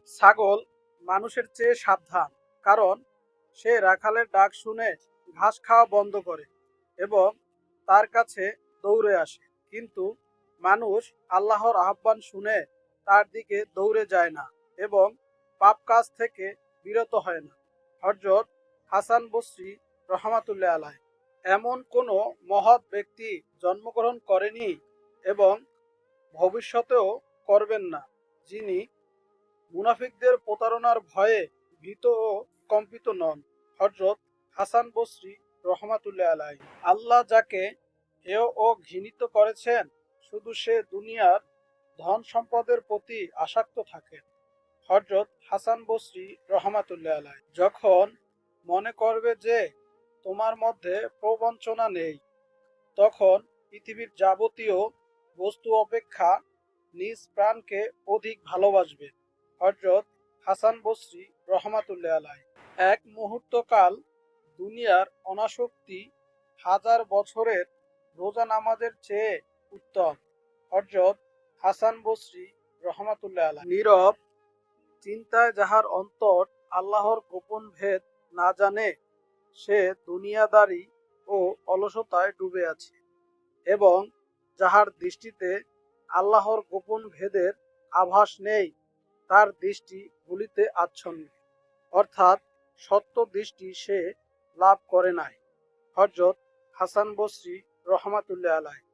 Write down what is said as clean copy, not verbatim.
ছাগল মানুষের চেয়ে সাবধান, কারণ সে রাখালের ডাক শুনে ঘাস খাওয়া বন্ধ করে এবং তার কাছে দৌড়ে আসে। কিন্তু মানুষ আল্লাহর আহ্বান শুনে তার দিকে দৌড়ে যায় না এবং পাপ কাজ থেকে বিরত হয় না। হযরত হাসান বসরি রহমাতুল্লাহ আলাইহি এমন কোনো মহৎ ব্যক্তি জন্মগ্রহণ করেনি এবং ভবিষ্যতেও করবেন না, যিনি মুনাফিকদের প্রতারণার ভয়ে ভীত ও কম্পিত নন। হযরত হাসান বসরি রহমাতুল্লাহ আলাইহি আল্লাহ যাকে হেয় ও ঘৃণিত করেছেন, শুধু সে দুনিয়ার ধন সম্পদের প্রতি আসক্ত থাকে। হযরত হাসান বসরি রহমাতুল্লাহ আলাইহি যখন মনে করবে যে তোমার মধ্যে প্রবঞ্চনা নেই, তখন পৃথিবীর যাবতীয় বস্তু অপেক্ষা নিজ প্রাণকে অধিক ভালোবাসবে। হযরত হাসান বসরি রহমাতুল্লাহ আলাইহি এক মুহূর্তকাল দুনিয়ার অনাসক্তি হাজার বছরের রোজা নামাজের চেয়ে উত্তম। হযরত হাসান বসরি রহমাতুল্লাহ আলাইহি নীরব চিন্তায় যাহার অন্তর আল্লাহর গোপন ভেদ না জানে, সে দুনিয়াদারি ও অলসতায় ডুবে আছে, এবং যাহার দৃষ্টিতে আল্লাহর গোপন ভেদের আভাস নেই, তার দৃষ্টি ভুলিতে আচ্ছন্ন, অর্থাৎ সত্য দৃষ্টি সে লাভ করে নাই। হযরত হাসান বসরি রহমাতুল্লাহ আলাইহি।